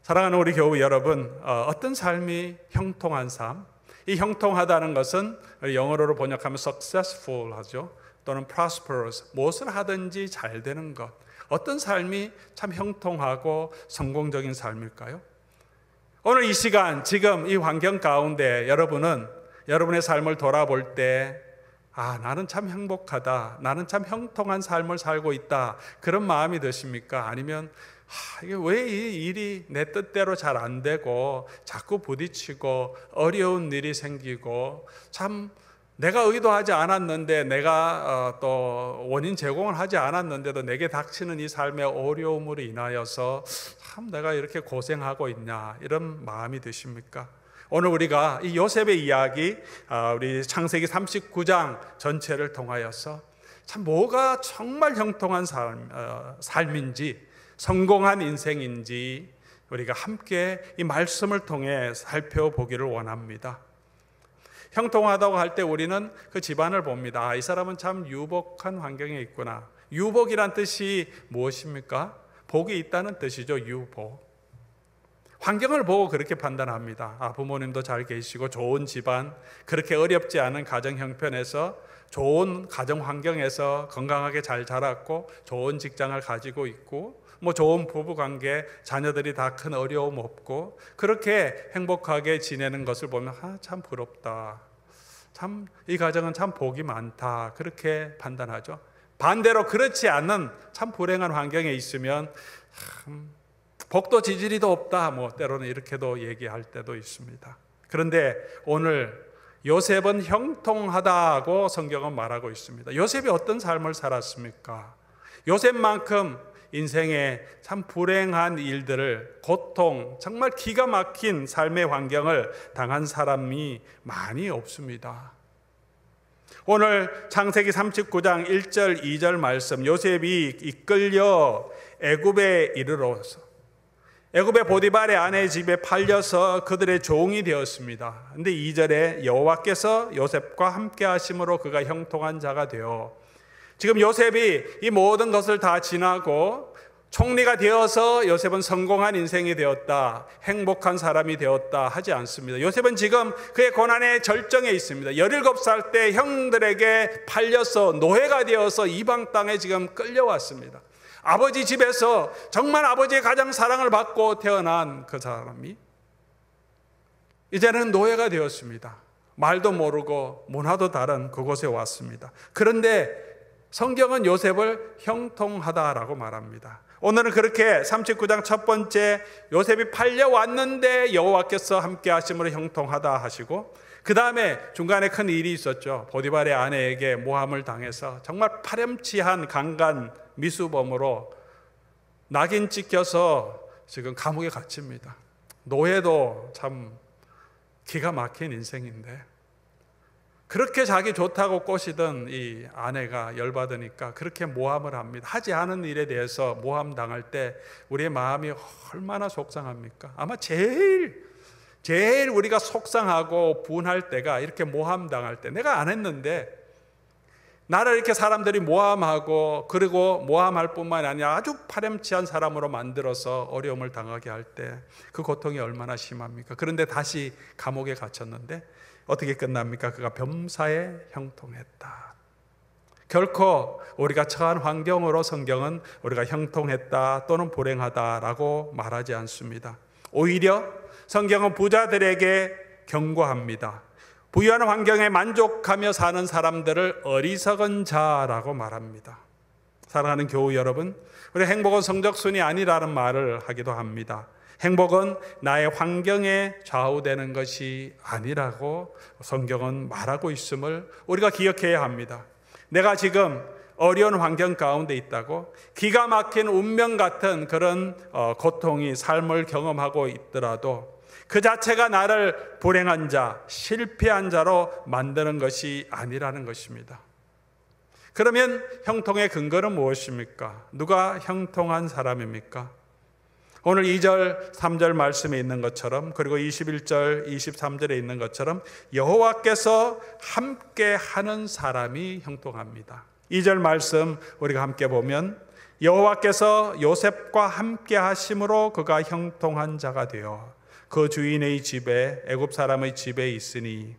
사랑하는 우리 교우 여러분, 어떤 삶이 형통한 삶? 이 형통하다는 것은 영어로 번역하면 successful 하죠. 또는 prosperous, 무엇을 하든지 잘 되는 것. 어떤 삶이 참 형통하고 성공적인 삶일까요? 오늘 이 시간, 지금 이 환경 가운데 여러분은 여러분의 삶을 돌아볼 때 나는 참 행복하다, 나는 참 형통한 삶을 살고 있다, 그런 마음이 드십니까? 아니면 이게 왜 이 일이 내 뜻대로 잘 안 되고 자꾸 부딪히고 어려운 일이 생기고 참 내가 의도하지 않았는데 내가 또 원인 제공을 하지 않았는데도 내게 닥치는 이 삶의 어려움으로 인하여서 참 내가 이렇게 고생하고 있냐, 이런 마음이 드십니까? 오늘 우리가 이 요셉의 이야기, 우리 창세기 39장 전체를 통하여서 참 뭐가 정말 형통한 삶인지, 성공한 인생인지 우리가 함께 이 말씀을 통해 살펴보기를 원합니다. 형통하다고 할 때 우리는 그 집안을 봅니다. 이 사람은 참 유복한 환경에 있구나. 유복이란 뜻이 무엇입니까? 복이 있다는 뜻이죠. 유복. 환경을 보고 그렇게 판단합니다. 부모님도 잘 계시고 좋은 집안, 그렇게 어렵지 않은 가정 형편에서, 좋은 가정 환경에서 건강하게 잘 자랐고 좋은 직장을 가지고 있고 좋은 부부관계, 자녀들이 다 큰 어려움 없고 그렇게 행복하게 지내는 것을 보면 참 부럽다, 참 이 가정은 참 복이 많다, 그렇게 판단하죠. 반대로 그렇지 않은 참 불행한 환경에 있으면 복도 지지리도 없다, 때로는 이렇게도 얘기할 때도 있습니다. 그런데 오늘 요셉은 형통하다고 성경은 말하고 있습니다. 요셉이 어떤 삶을 살았습니까? 요셉만큼 인생에 참 불행한 일들을, 고통, 정말 기가 막힌 삶의 환경을 당한 사람이 많이 없습니다. 오늘 창세기 39장 1절 2절 말씀, 요셉이 이끌려 애굽에 이르러서 애굽의 보디발의 아내 집에 팔려서 그들의 종이 되었습니다. 그런데 2절에 여호와께서 요셉과 함께 하심으로 그가 형통한 자가 되어, 지금 요셉이 이 모든 것을 다 지나고 총리가 되어서 요셉은 성공한 인생이 되었다, 행복한 사람이 되었다 하지 않습니다. 요셉은 지금 그의 고난의 절정에 있습니다. 17살 때 형들에게 팔려서 노예가 되어서 이방 땅에 지금 끌려왔습니다. 아버지 집에서 정말 아버지의 가장 사랑을 받고 태어난 그 사람이 이제는 노예가 되었습니다. 말도 모르고 문화도 다른 그곳에 왔습니다. 그런데 성경은 요셉을 형통하다라고 말합니다. 오늘은 그렇게 39장 첫 번째, 요셉이 팔려왔는데 여호와께서 함께 하심으로 형통하다 하시고, 그 다음에 중간에 큰 일이 있었죠. 보디발의 아내에게 모함을 당해서 정말 파렴치한 강간 미수범으로 낙인 찍혀서 지금 감옥에 갇힙니다. 노예도 참 기가 막힌 인생인데, 그렇게 자기 좋다고 꼬시던 이 아내가 열받으니까 그렇게 모함을 합니다. 하지 않은 일에 대해서 모함당할 때 우리의 마음이 얼마나 속상합니까? 아마 제일 우리가 속상하고 분할 때가 이렇게 모함당할 때, 내가 안 했는데 나를 이렇게 사람들이 모함하고, 그리고 모함할 뿐만 아니라 아주 파렴치한 사람으로 만들어서 어려움을 당하게 할 때 그 고통이 얼마나 심합니까? 그런데 다시 감옥에 갇혔는데 어떻게 끝납니까? 그가 범사에 형통했다. 결코 우리가 처한 환경으로 성경은 우리가 형통했다 또는 불행하다라고 말하지 않습니다. 오히려 성경은 부자들에게 경고합니다. 부유한 환경에 만족하며 사는 사람들을 어리석은 자라고 말합니다. 사랑하는 교우 여러분, 우리 행복은 성적순이 아니라는 말을 하기도 합니다. 행복은 나의 환경에 좌우되는 것이 아니라고 성경은 말하고 있음을 우리가 기억해야 합니다. 내가 지금 어려운 환경 가운데 있다고 기가 막힌 운명 같은 그런 고통이 삶을 경험하고 있더라도 그 자체가 나를 불행한 자, 실패한 자로 만드는 것이 아니라는 것입니다. 그러면 형통의 근거는 무엇입니까? 누가 형통한 사람입니까? 오늘 2절, 3절 말씀에 있는 것처럼, 그리고 21절, 23절에 있는 것처럼 여호와께서 함께 하는 사람이 형통합니다. 2절 말씀 우리가 함께 보면 여호와께서 요셉과 함께 하심으로 그가 형통한 자가 되어 그 주인의 집에 애굽 사람의 집에 있으니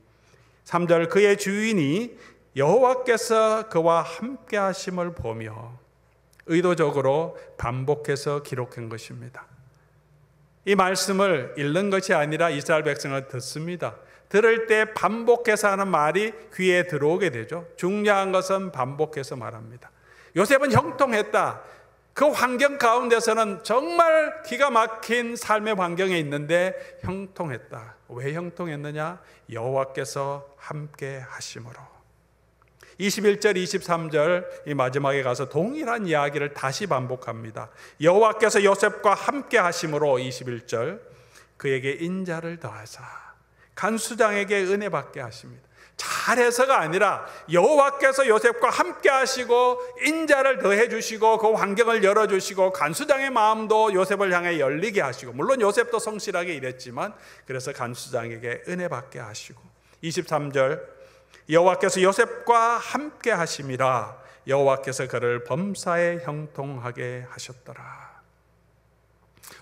3절 그의 주인이 여호와께서 그와 함께 하심을 보며 의도적으로 반복해서 기록한 것입니다. 이 말씀을 읽는 것이 아니라 이스라엘 백성을 듣습니다. 들을 때 반복해서 하는 말이 귀에 들어오게 되죠. 중요한 것은 반복해서 말합니다. 요셉은 형통했다. 그 환경 가운데서는 정말 기가 막힌 삶의 환경에 있는데 형통했다. 왜 형통했느냐? 여호와께서 함께 하심으로. 21절, 23절 이 마지막에 가서 동일한 이야기를 다시 반복합니다. 여호와께서 요셉과 함께 하심으로 21절 그에게 인자를 더하사 간수장에게 은혜 받게 하십니다. 잘해서가 아니라 여호와께서 요셉과 함께 하시고 인자를 더해 주시고 그 환경을 열어주시고 간수장의 마음도 요셉을 향해 열리게 하시고, 물론 요셉도 성실하게 일했지만 그래서 간수장에게 은혜 받게 하시고, 23절 여호와께서 요셉과 함께 하심이라 여호와께서 그를 범사에 형통하게 하셨더라.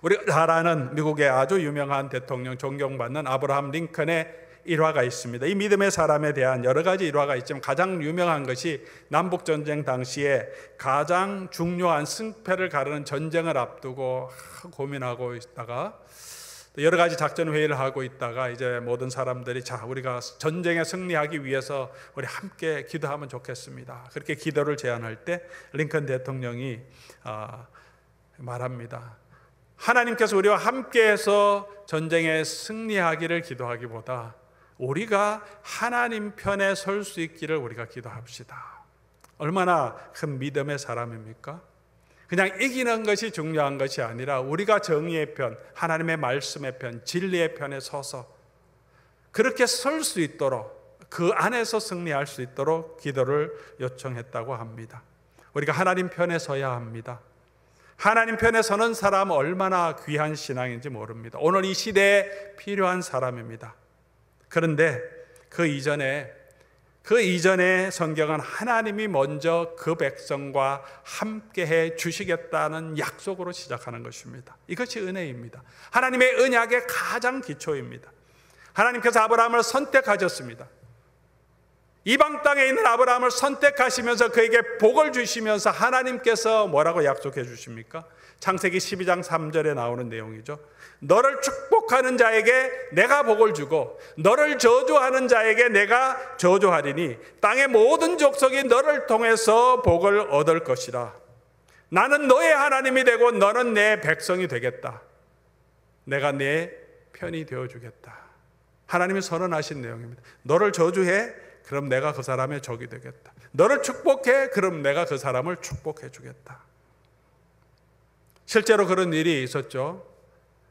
우리가 잘 아는 미국의 아주 유명한 대통령, 존경받는 아브라함 링컨의 일화가 있습니다. 이 믿음의 사람에 대한 여러 가지 일화가 있지만 가장 유명한 것이 남북전쟁 당시에 가장 중요한 승패를 가르는 전쟁을 앞두고 고민하고 있다가 여러 가지 작전 회의를 하고 있다가 이제 모든 사람들이 자, 우리가 전쟁에 승리하기 위해서 우리 함께 기도하면 좋겠습니다. 그렇게 기도를 제안할 때 링컨 대통령이 말합니다. 하나님께서 우리와 함께해서 전쟁에 승리하기를 기도하기보다 우리가 하나님 편에 설 수 있기를 우리가 기도합시다. 얼마나 큰 믿음의 사람입니까? 그냥 이기는 것이 중요한 것이 아니라 우리가 정의의 편, 하나님의 말씀의 편, 진리의 편에 서서 그렇게 설 수 있도록, 그 안에서 승리할 수 있도록 기도를 요청했다고 합니다. 우리가 하나님 편에 서야 합니다. 하나님 편에 서는 사람은 얼마나 귀한 신앙인지 모릅니다. 오늘 이 시대에 필요한 사람입니다. 그런데 그 이전에 성경은 하나님이 먼저 그 백성과 함께해 주시겠다는 약속으로 시작하는 것입니다. 이것이 은혜입니다. 하나님의 언약의 가장 기초입니다. 하나님께서 아브라함을 선택하셨습니다. 이방 땅에 있는 아브라함을 선택하시면서 그에게 복을 주시면서 하나님께서 뭐라고 약속해 주십니까? 창세기 12장 3절에 나오는 내용이죠. 너를 축복하는 자에게 내가 복을 주고 너를 저주하는 자에게 내가 저주하리니 땅의 모든 족속이 너를 통해서 복을 얻을 것이라. 나는 너의 하나님이 되고 너는 내 백성이 되겠다. 내가 내 편이 되어주겠다. 하나님이 선언하신 내용입니다. 너를 저주해? 그럼 내가 그 사람의 적이 되겠다. 너를 축복해? 그럼 내가 그 사람을 축복해 주겠다. 실제로 그런 일이 있었죠.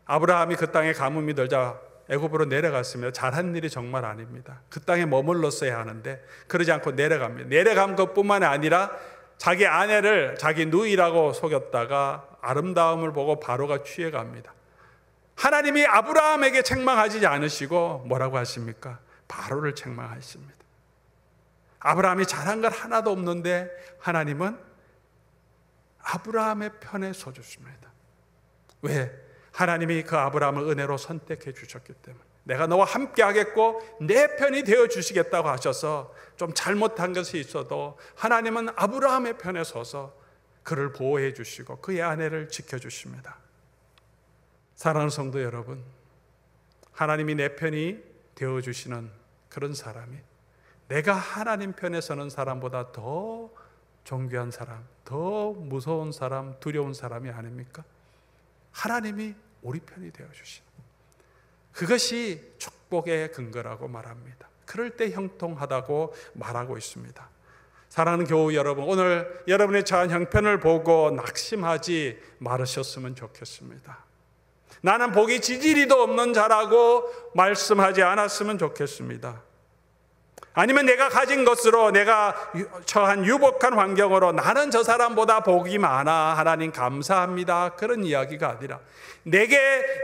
아브라함이 그 땅에 가뭄이 들자 애굽으로 내려갔으며 잘한 일이 정말 아닙니다. 그 땅에 머물렀어야 하는데 그러지 않고 내려갑니다. 내려간 것뿐만 아니라 자기 아내를 자기 누이라고 속였다가 아름다움을 보고 바로가 취해갑니다. 하나님이 아브라함에게 책망하지 않으시고 뭐라고 하십니까? 바로를 책망하십니다. 아브라함이 잘한 건 하나도 없는데 하나님은 아브라함의 편에 서주십니다. 왜? 하나님이 그 아브라함을 은혜로 선택해 주셨기 때문에 내가 너와 함께 하겠고 내 편이 되어 주시겠다고 하셔서 좀 잘못한 것이 있어도 하나님은 아브라함의 편에 서서 그를 보호해 주시고 그의 아내를 지켜주십니다. 사랑하는 성도 여러분, 하나님이 내 편이 되어 주시는 그런 사람이 내가 하나님 편에 서는 사람보다 더 존귀한 사람, 더 무서운 사람, 두려운 사람이 아닙니까? 하나님이 우리 편이 되어주신 그것이 축복의 근거라고 말합니다. 그럴 때 형통하다고 말하고 있습니다. 사랑하는 교우 여러분, 오늘 여러분의 처한 형편을 보고 낙심하지 말으셨으면 좋겠습니다. 나는 복이 지지리도 없는 자라고 말씀하지 않았으면 좋겠습니다. 아니면 내가 가진 것으로, 내가 처한 유복한 환경으로 나는 저 사람보다 복이 많아, 하나님 감사합니다, 그런 이야기가 아니라 내게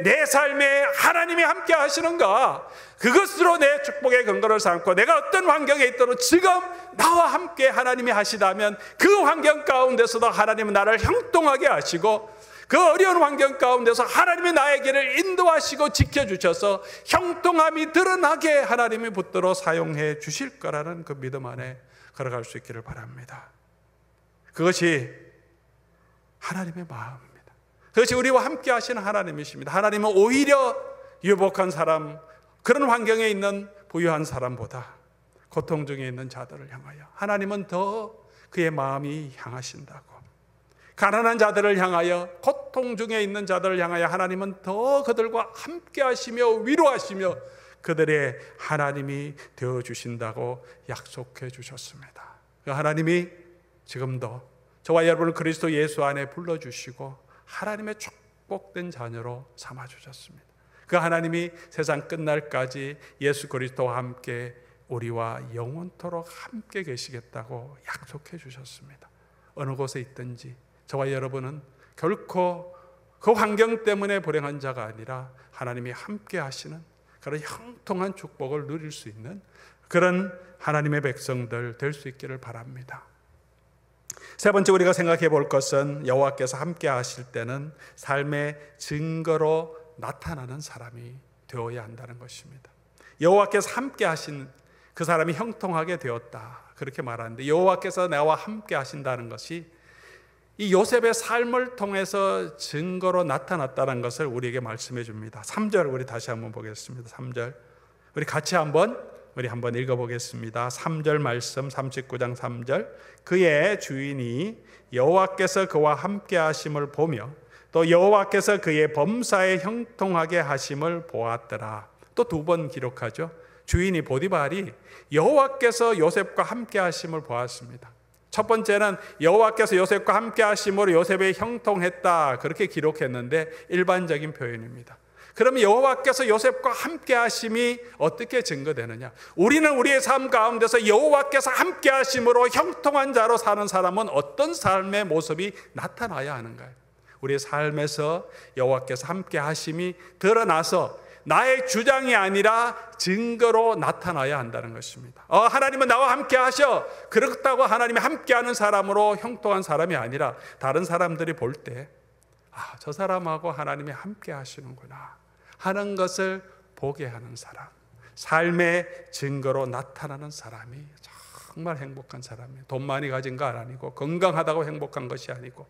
내 삶에 하나님이 함께 하시는가, 그것으로 내 축복의 근거를 삼고 내가 어떤 환경에 있더라도 지금 나와 함께 하나님이 하시다면 그 환경 가운데서도 하나님은 나를 형통하게 하시고, 그 어려운 환경 가운데서 하나님이 나의 길을 인도하시고 지켜주셔서 형통함이 드러나게 하나님이 붙들어 사용해 주실 거라는 그 믿음 안에 걸어갈 수 있기를 바랍니다. 그것이 하나님의 마음입니다. 그것이 우리와 함께 하시는 하나님이십니다. 하나님은 오히려 유복한 사람, 그런 환경에 있는 부유한 사람보다 고통 중에 있는 자들을 향하여 하나님은 더 그의 마음이 향하신다고, 가난한 자들을 향하여, 고통 중에 있는 자들을 향하여 하나님은 더 그들과 함께 하시며 위로하시며 그들의 하나님이 되어주신다고 약속해 주셨습니다. 그 하나님이 지금도 저와 여러분을 그리스도 예수 안에 불러주시고 하나님의 축복된 자녀로 삼아주셨습니다. 그 하나님이 세상 끝날까지 예수 그리스도와 함께 우리와 영원토록 함께 계시겠다고 약속해 주셨습니다. 어느 곳에 있든지 저와 여러분은 결코 그 환경 때문에 불행한 자가 아니라 하나님이 함께 하시는 그런 형통한 축복을 누릴 수 있는 그런 하나님의 백성들 될 수 있기를 바랍니다. 세 번째 우리가 생각해 볼 것은 여호와께서 함께 하실 때는 삶의 증거로 나타나는 사람이 되어야 한다는 것입니다. 여호와께서 함께 하신 그 사람이 형통하게 되었다, 그렇게 말하는데, 여호와께서 나와 함께 하신다는 것이 이 요셉의 삶을 통해서 증거로 나타났다는 것을 우리에게 말씀해 줍니다. 3절 우리 다시 한번 보겠습니다. 3절 우리 같이 한번 읽어보겠습니다. 3절 말씀, 39장 3절. 그의 주인이 여호와께서 그와 함께 하심을 보며 또 여호와께서 그의 범사에 형통하게 하심을 보았더라. 또 두 번 기록하죠. 주인이 보디발이 여호와께서 요셉과 함께 하심을 보았습니다. 첫 번째는 여호와께서 요셉과 함께 하심으로 요셉이 형통했다, 그렇게 기록했는데 일반적인 표현입니다. 그러면 여호와께서 요셉과 함께 하심이 어떻게 증거되느냐? 우리는 우리의 삶 가운데서 여호와께서 함께 하심으로 형통한 자로 사는 사람은 어떤 삶의 모습이 나타나야 하는가요? 우리의 삶에서 여호와께서 함께 하심이 드러나서 나의 주장이 아니라 증거로 나타나야 한다는 것입니다. 하나님은 나와 함께 하셔, 그렇다고 하나님이 함께하는 사람으로 형통한 사람이 아니라 다른 사람들이 볼 때 저 사람하고 하나님이 함께 하시는구나 하는 것을 보게 하는 사람, 삶의 증거로 나타나는 사람이 정말 행복한 사람이에요. 돈 많이 가진 거 아니고, 건강하다고 행복한 것이 아니고,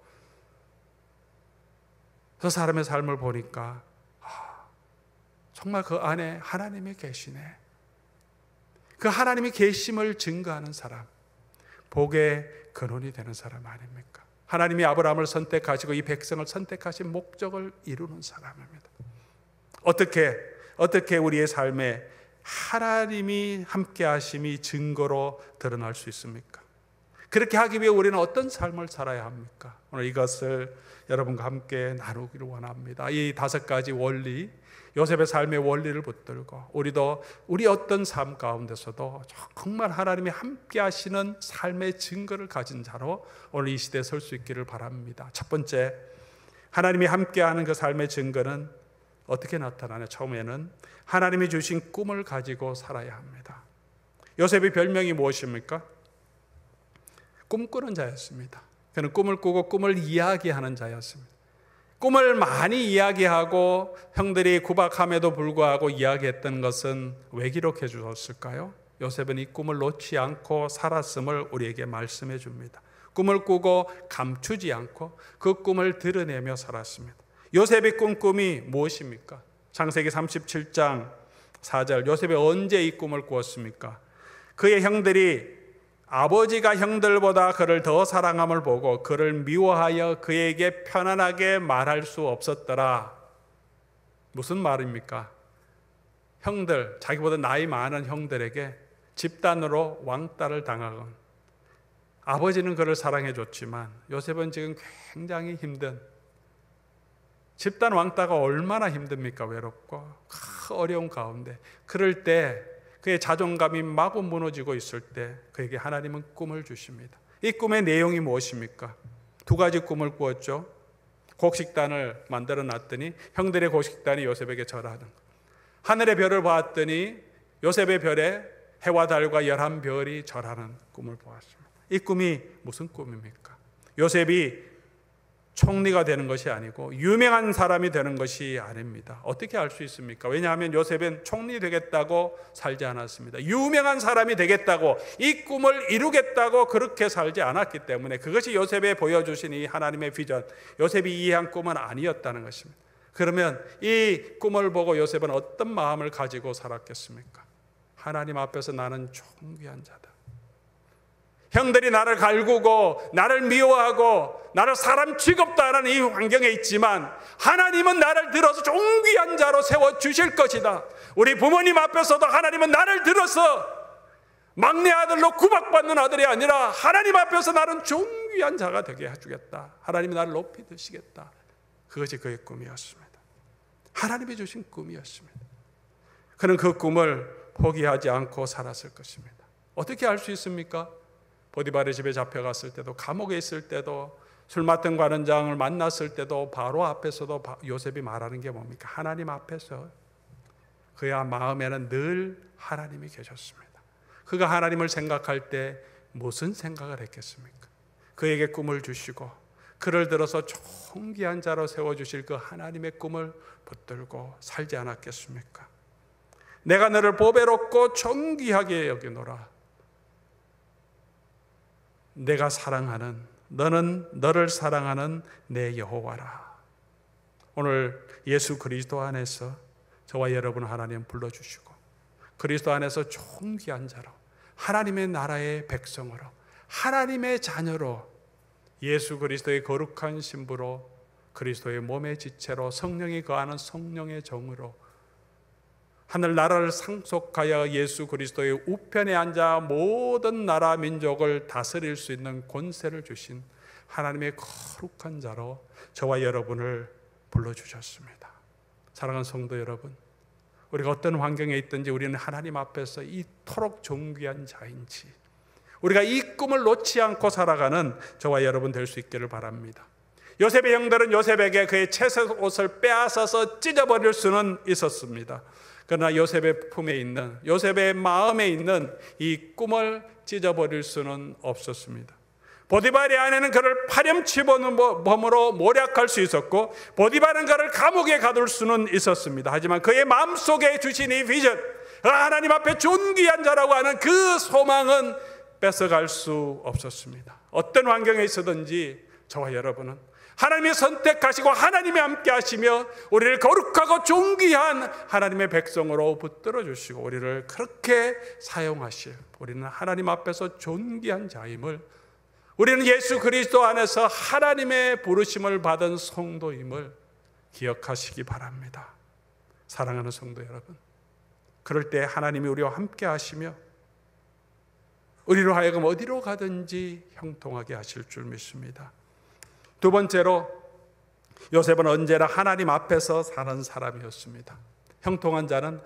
저 사람의 삶을 보니까 정말 그 안에 하나님이 계시네, 그 하나님이 계심을 증거하는 사람, 복의 근원이 되는 사람 아닙니까? 하나님이 아브라함을 선택하시고 이 백성을 선택하신 목적을 이루는 사람입니다. 어떻게 우리의 삶에 하나님이 함께 하심이 증거로 드러날 수 있습니까? 그렇게 하기 위해 우리는 어떤 삶을 살아야 합니까? 오늘 이것을 여러분과 함께 나누기를 원합니다. 이 5가지 원리, 요셉의 삶의 원리를 붙들고 우리도 우리 어떤 삶 가운데서도 정말 하나님이 함께 하시는 삶의 증거를 가진 자로 오늘 이 시대에 설 수 있기를 바랍니다. 첫 번째, 하나님이 함께하는 그 삶의 증거는 어떻게 나타나냐? 처음에는 하나님이 주신 꿈을 가지고 살아야 합니다. 요셉의 별명이 무엇입니까? 꿈꾸는 자였습니다. 그는 꿈을 꾸고 꿈을 이야기하는 자였습니다. 꿈을 많이 이야기하고 형들이 구박함에도 불구하고 이야기했던 것은 왜 기록해 주었을까요? 요셉은 이 꿈을 놓지 않고 살았음을 우리에게 말씀해 줍니다. 꿈을 꾸고 감추지 않고 그 꿈을 드러내며 살았습니다. 요셉의 꿈이 무엇입니까? 창세기 37장 4절, 요셉이 언제 이 꿈을 꾸었습니까? 그의 형들이 아버지가 형들보다 그를 더 사랑함을 보고 그를 미워하여 그에게 편안하게 말할 수 없었더라. 무슨 말입니까? 형들, 자기보다 나이 많은 형들에게 집단으로 왕따를 당하건, 아버지는 그를 사랑해 줬지만 요셉은 지금 굉장히 힘든, 집단 왕따가 얼마나 힘듭니까? 외롭고 어려운 가운데, 그럴 때 그의 자존감이 마구 무너지고 있을 때 그에게 하나님은 꿈을 주십니다. 이 꿈의 내용이 무엇입니까? 두 가지 꿈을 꾸었죠. 곡식단을 만들어 놨더니 형들의 곡식단이 요셉에게 절하는 것. 하늘의 별을 보았더니 요셉의 별에 해와 달과 11별이 절하는 꿈을 보았습니다. 이 꿈이 무슨 꿈입니까? 요셉이 총리가 되는 것이 아니고 유명한 사람이 되는 것이 아닙니다. 어떻게 알 수 있습니까? 왜냐하면 요셉은 총리 되겠다고 살지 않았습니다. 유명한 사람이 되겠다고, 이 꿈을 이루겠다고 그렇게 살지 않았기 때문에 그것이 요셉에 보여주신 이 하나님의 비전, 요셉이 이해한 꿈은 아니었다는 것입니다. 그러면 이 꿈을 보고 요셉은 어떤 마음을 가지고 살았겠습니까? 하나님 앞에서 나는 존귀한 자다. 형들이 나를 갈구고 나를 미워하고 나를 사람 취급도 이 환경에 있지만 하나님은 나를 들어서 존귀한 자로 세워주실 것이다. 우리 부모님 앞에서도 하나님은 나를 들어서 막내 아들로 구박받는 아들이 아니라 하나님 앞에서 나는 존귀한 자가 되게 해주겠다. 하나님이 나를 높이 드시겠다. 그것이 그의 꿈이었습니다. 하나님이 주신 꿈이었습니다. 그는 그 꿈을 포기하지 않고 살았을 것입니다. 어떻게 알 수 있습니까? 보디발의 집에 잡혀갔을 때도, 감옥에 있을 때도, 술 맡은 관원장을 만났을 때도, 바로 앞에서도 요셉이 말하는 게 뭡니까? 하나님 앞에서 그의 마음에는 늘 하나님이 계셨습니다. 그가 하나님을 생각할 때 무슨 생각을 했겠습니까? 그에게 꿈을 주시고 그를 들어서 존귀한 자로 세워주실 그 하나님의 꿈을 붙들고 살지 않았겠습니까? 내가 너를 보배롭고 존귀하게 여기노라. 내가 사랑하는, 너는 너를 사랑하는 내 여호와라. 오늘 예수 그리스도 안에서 저와 여러분 하나님 불러주시고 그리스도 안에서 존귀한 자로, 하나님의 나라의 백성으로, 하나님의 자녀로, 예수 그리스도의 거룩한 신부로, 그리스도의 몸의 지체로, 성령이 거하는 성령의 정으로 하늘나라를 상속하여 예수 그리스도의 우편에 앉아 모든 나라 민족을 다스릴 수 있는 권세를 주신 하나님의 거룩한 자로 저와 여러분을 불러주셨습니다. 사랑하는 성도 여러분, 우리가 어떤 환경에 있든지 우리는 하나님 앞에서 이토록 존귀한 자인지 우리가 이 꿈을 놓지 않고 살아가는 저와 여러분 될 수 있기를 바랍니다. 요셉의 형들은 요셉에게 그의 채색 옷을 빼앗아서 찢어버릴 수는 있었습니다. 그러나 요셉의 품에 있는, 요셉의 마음에 있는 이 꿈을 찢어버릴 수는 없었습니다. 보디발의 아내는 그를 파렴치범으로 모략할 수 있었고 보디발은 그를 감옥에 가둘 수는 있었습니다. 하지만 그의 마음속에 주신 이 비전, 하나님 앞에 존귀한 자라고 하는 그 소망은 뺏어갈 수 없었습니다. 어떤 환경에 있어든지 저와 여러분은 하나님이 선택하시고 하나님이 함께 하시며 우리를 거룩하고 존귀한 하나님의 백성으로 붙들어 주시고 우리를 그렇게 사용하실, 우리는 하나님 앞에서 존귀한 자임을, 우리는 예수 그리스도 안에서 하나님의 부르심을 받은 성도임을 기억하시기 바랍니다. 사랑하는 성도 여러분, 그럴 때 하나님이 우리와 함께 하시며 우리로 하여금 어디로 가든지 형통하게 하실 줄 믿습니다. 두 번째로, 요셉은 언제나 하나님 앞에서 사는 사람이었습니다. 형통한 자는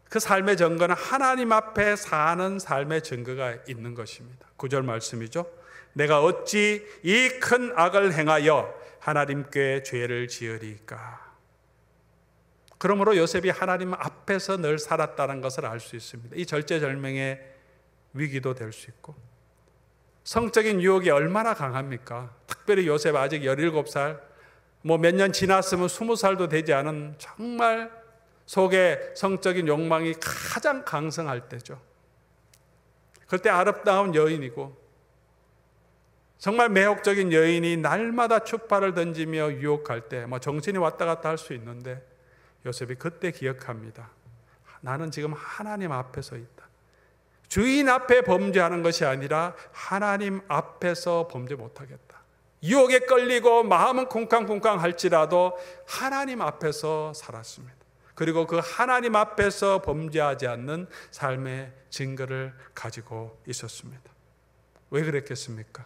그 삶의 증거는 하나님 앞에 사는 삶의 증거가 있는 것입니다. 9절 말씀이죠. 내가 어찌 이 큰 악을 행하여 하나님께 죄를 지으리까. 그러므로 요셉이 하나님 앞에서 늘 살았다는 것을 알 수 있습니다. 이 절제절명의 위기도 될 수 있고, 성적인 유혹이 얼마나 강합니까? 특별히 요셉 아직 17살, 몇 년 지났으면 20살도 되지 않은 정말 속에 성적인 욕망이 가장 강성할 때죠. 그때 아름다운 여인이고 정말 매혹적인 여인이 날마다 추파를 던지며 유혹할 때 정신이 왔다 갔다 할 수 있는데 요셉이 그때 기억합니다. 나는 지금 하나님 앞에서 있다. 주인 앞에 범죄하는 것이 아니라 하나님 앞에서 범죄 못하겠다. 유혹에 끌리고 마음은 쿵쾅쿵쾅 할지라도 하나님 앞에서 살았습니다. 그리고 그 하나님 앞에서 범죄하지 않는 삶의 증거를 가지고 있었습니다. 왜 그랬겠습니까?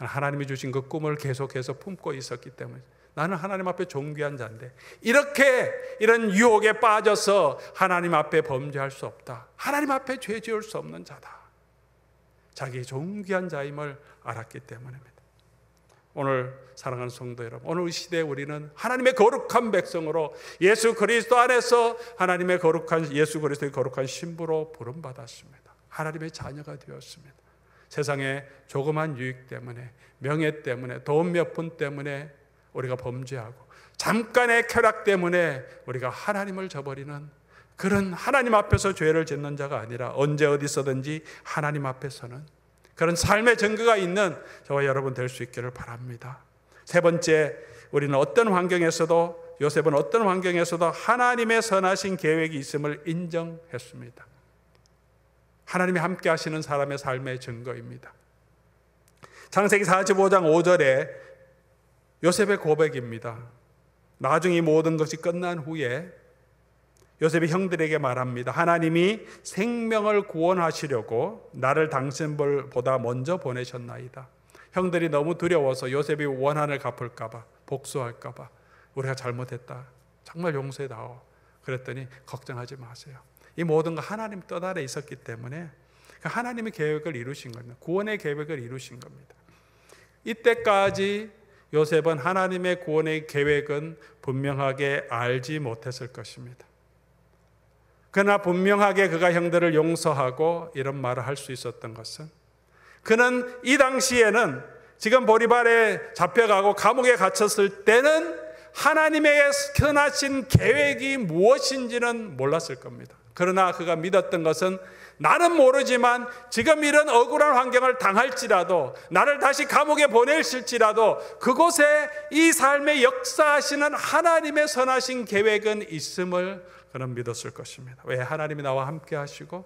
하나님이 주신 그 꿈을 계속해서 품고 있었기 때문에 나는 하나님 앞에 존귀한 자인데 이렇게 이런 유혹에 빠져서 하나님 앞에 범죄할 수 없다. 하나님 앞에 죄 지을 수 없는 자다. 자기 존귀한 자임을 알았기 때문입니다. 오늘 사랑하는 성도 여러분, 오늘 이 시대에 우리는 하나님의 거룩한 백성으로 예수 그리스도 안에서 하나님의 거룩한 예수 그리스도의 거룩한 신부로 부름받았습니다. 하나님의 자녀가 되었습니다. 세상의 조그만 유익 때문에, 명예 때문에, 돈 몇 푼 때문에 우리가 범죄하고 잠깐의 쾌락 때문에 우리가 하나님을 저버리는 그런 하나님 앞에서 죄를 짓는 자가 아니라 언제 어디서든지 하나님 앞에서는 그런 삶의 증거가 있는 저와 여러분 될 수 있기를 바랍니다. 세 번째, 우리는 어떤 환경에서도, 요셉은 어떤 환경에서도 하나님의 선하신 계획이 있음을 인정했습니다. 하나님이 함께 하시는 사람의 삶의 증거입니다. 창세기 45장 5절에 요셉의 고백입니다. 나중에 이 모든 것이 끝난 후에 요셉이 형들에게 말합니다. 하나님이 생명을 구원하시려고 나를 당신보다 먼저 보내셨나이다. 형들이 너무 두려워서 요셉이 원한을 갚을까 봐, 복수할까 봐 우리가 잘못했다, 정말 용서해다오 그랬더니 걱정하지 마세요. 이 모든 거 하나님 뜻 아래 있었기 때문에 하나님의 계획을 이루신 겁니다. 구원의 계획을 이루신 겁니다. 이때까지 요셉은 하나님의 구원의 계획은 분명하게 알지 못했을 것입니다. 그러나 분명하게 그가 형들을 용서하고 이런 말을 할 수 있었던 것은, 그는 이 당시에는 지금 보리발에 잡혀가고 감옥에 갇혔을 때는 하나님의 선하신 계획이 무엇인지는 몰랐을 겁니다. 그러나 그가 믿었던 것은, 나는 모르지만 지금 이런 억울한 환경을 당할지라도, 나를 다시 감옥에 보내실지라도 그곳에 이 삶의 역사하시는 하나님의 선하신 계획은 있음을 그는 믿었을 것입니다. 왜? 하나님이 나와 함께 하시고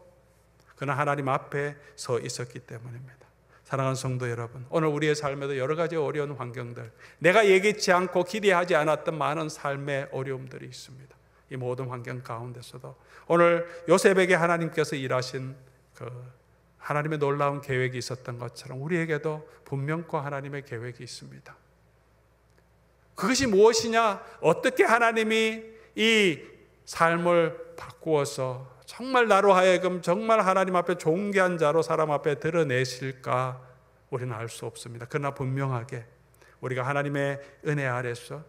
그는 하나님 앞에 서 있었기 때문입니다. 사랑하는 성도 여러분, 오늘 우리의 삶에도 여러 가지 어려운 환경들, 내가 예기치 않고 기대하지 않았던 많은 삶의 어려움들이 있습니다. 이 모든 환경 가운데서도 오늘 요셉에게 하나님께서 일하신 그 하나님의 놀라운 계획이 있었던 것처럼 우리에게도 분명코 하나님의 계획이 있습니다. 그것이 무엇이냐? 어떻게 하나님이 이 삶을 바꾸어서 정말 나로 하여금 정말 하나님 앞에 존귀한 자로 사람 앞에 드러내실까? 우리는 알 수 없습니다. 그러나 분명하게 우리가 하나님의 은혜 아래서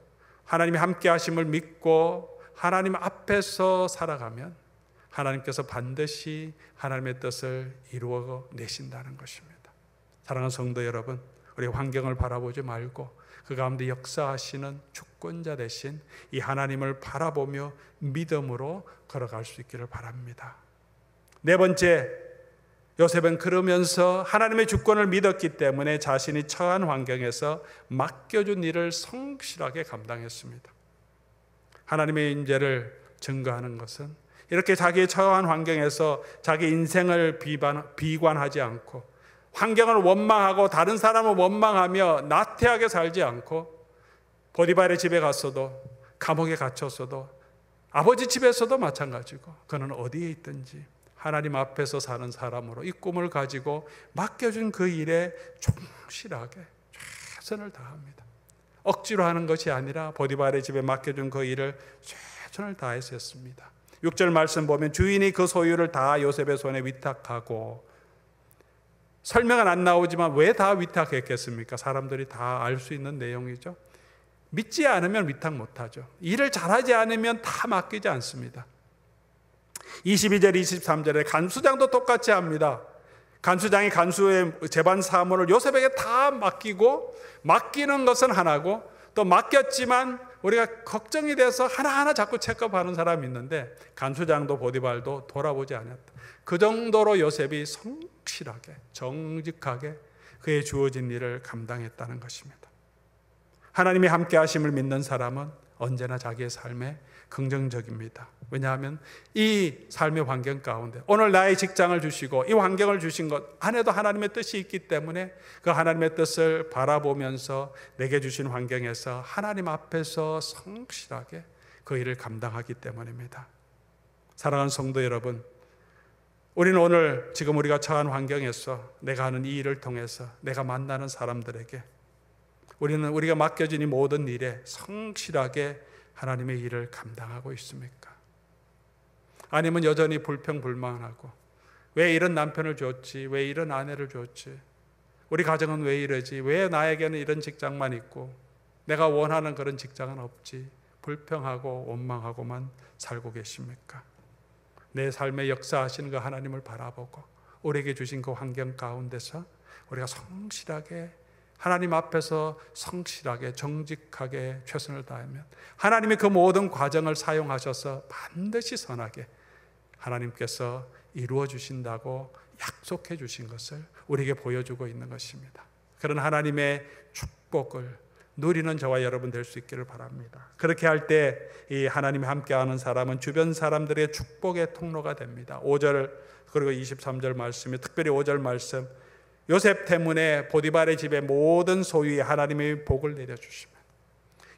하나님이 함께 하심을 믿고 하나님 앞에서 살아가면 하나님께서 반드시 하나님의 뜻을 이루어 내신다는 것입니다. 사랑하는 성도 여러분, 우리 환경을 바라보지 말고 그 가운데 역사하시는 주권자 되신 이 하나님을 바라보며 믿음으로 걸어갈 수 있기를 바랍니다. 네 번째, 요셉은 그러면서 하나님의 주권을 믿었기 때문에 자신이 처한 환경에서 맡겨준 일을 성실하게 감당했습니다. 하나님의 인재를 증거하는 것은 이렇게 자기의 처한 환경에서 자기 인생을 비관하지 않고 환경을 원망하고 다른 사람을 원망하며 나태하게 살지 않고 보디발의 집에 갔어도 감옥에 갇혔어도 아버지 집에서도 마찬가지고 그는 어디에 있든지 하나님 앞에서 사는 사람으로 이 꿈을 가지고 맡겨준 그 일에 충실하게 최선을 다합니다. 억지로 하는 것이 아니라 보디발의 집에 맡겨준 그 일을 최선을 다해서 했습니다. 6절 말씀 보면 주인이 그 소유를 다 요셉의 손에 위탁하고, 설명은 안 나오지만 왜 다 위탁했겠습니까? 사람들이 다 알 수 있는 내용이죠. 믿지 않으면 위탁 못하죠. 일을 잘하지 않으면 다 맡기지 않습니다. 22절 23절에 간수장도 똑같이 합니다. 간수장이 간수의 재반 사무를 요셉에게 다 맡기고, 맡기는 것은 하나고 또 맡겼지만 우리가 걱정이 돼서 하나하나 자꾸 체크하는 사람이 있는데 간수장도 보디발도 돌아보지 않았다. 그 정도로 요셉이 성실하게 정직하게 그의 주어진 일을 감당했다는 것입니다. 하나님이 함께 하심을 믿는 사람은 언제나 자기의 삶에 긍정적입니다. 왜냐하면 이 삶의 환경 가운데 오늘 나의 직장을 주시고 이 환경을 주신 것 안에도 하나님의 뜻이 있기 때문에 그 하나님의 뜻을 바라보면서 내게 주신 환경에서 하나님 앞에서 성실하게 그 일을 감당하기 때문입니다. 사랑하는 성도 여러분, 우리는 오늘 지금 우리가 처한 환경에서 내가 하는 이 일을 통해서 내가 만나는 사람들에게 우리는 우리가 맡겨진 이 모든 일에 성실하게 하나님의 일을 감당하고 있습니까? 아니면 여전히 불평불만하고 왜 이런 남편을 줬지? 왜 이런 아내를 줬지? 우리 가정은 왜 이러지? 왜 나에게는 이런 직장만 있고 내가 원하는 그런 직장은 없지? 불평하고 원망하고만 살고 계십니까? 내 삶에 역사하시는 그 하나님을 바라보고 우리에게 주신 그 환경 가운데서 우리가 성실하게 하나님 앞에서 성실하게 정직하게 최선을 다하면 하나님이 그 모든 과정을 사용하셔서 반드시 선하게 하나님께서 이루어 주신다고 약속해 주신 것을 우리에게 보여주고 있는 것입니다. 그런 하나님의 축복을 누리는 저와 여러분 될 수 있기를 바랍니다. 그렇게 할 때 이 하나님이 함께하는 사람은 주변 사람들의 축복의 통로가 됩니다. 5절 그리고 23절 말씀이 특별히 5절 말씀, 요셉 때문에 보디발의 집의 모든 소유에 하나님의 복을 내려주시면,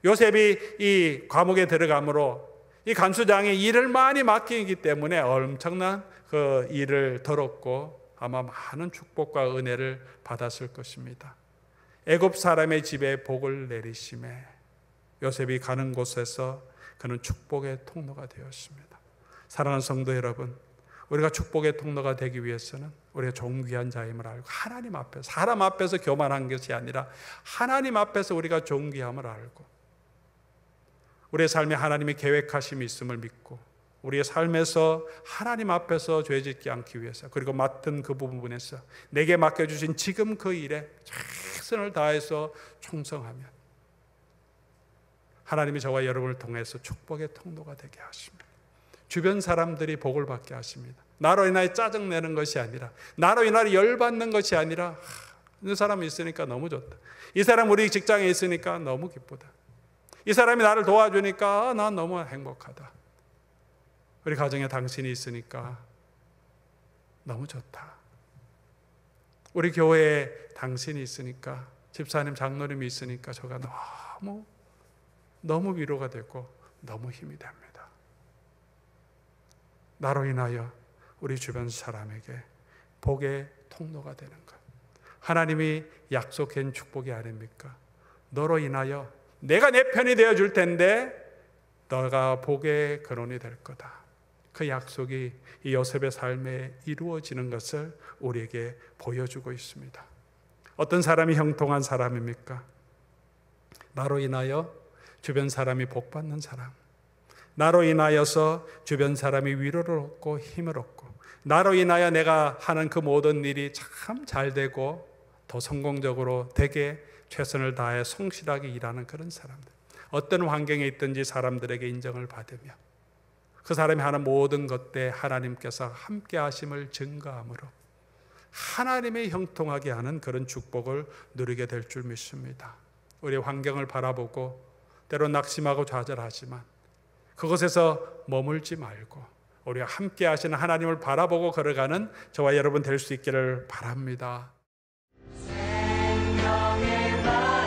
요셉이 이 감옥에 들어가므로 이 간수장이 일을 많이 맡기기 때문에 엄청난 그 일을 들었고 아마 많은 축복과 은혜를 받았을 것입니다. 애굽 사람의 집에 복을 내리심에 요셉이 가는 곳에서 그는 축복의 통로가 되었습니다. 사랑하는 성도 여러분, 우리가 축복의 통로가 되기 위해서는 우리가 존귀한 자임을 알고 하나님 앞에서, 사람 앞에서 교만한 것이 아니라 하나님 앞에서 우리가 존귀함을 알고 우리의 삶에 하나님의 계획하심이 있음을 믿고 우리의 삶에서 하나님 앞에서 죄짓지 않기 위해서, 그리고 맡은 그 부분에서 내게 맡겨주신 지금 그 일에 최선을 다해서 충성하면 하나님이 저와 여러분을 통해서 축복의 통로가 되게 하십니다. 주변 사람들이 복을 받게 하십니다. 나로 인하여 짜증내는 것이 아니라, 나로 인하여 열받는 것이 아니라, 이 사람이 있으니까 너무 좋다, 이 사람 우리 직장에 있으니까 너무 기쁘다, 이 사람이 나를 도와주니까 난 너무 행복하다, 우리 가정에 당신이 있으니까 너무 좋다, 우리 교회에 당신이 있으니까, 집사님 장로님이 있으니까 저가 너무 위로가 되고 너무 힘이 됩니다. 나로 인하여 우리 주변 사람에게 복의 통로가 되는 것, 하나님이 약속한 축복이 아닙니까? 너로 인하여 내가 내 편이 되어줄 텐데 너가 복의 근원이 될 거다. 그 약속이 이 요셉의 삶에 이루어지는 것을 우리에게 보여주고 있습니다. 어떤 사람이 형통한 사람입니까? 나로 인하여 주변 사람이 복받는 사람, 나로 인하여서 주변 사람이 위로를 얻고 힘을 얻고, 나로 인하여 내가 하는 그 모든 일이 참 잘 되고 더 성공적으로 되게 최선을 다해 성실하게 일하는 그런 사람들, 어떤 환경에 있든지 사람들에게 인정을 받으며 그 사람이 하는 모든 것에 하나님께서 함께 하심을 증거함으로 하나님의 형통하게 하는 그런 축복을 누리게 될 줄 믿습니다. 우리의 환경을 바라보고 때로 낙심하고 좌절하지만 그것에서 머물지 말고 우리와 함께 하시는 하나님을 바라보고 걸어가는 저와 여러분 될 수 있기를 바랍니다. 생명의 말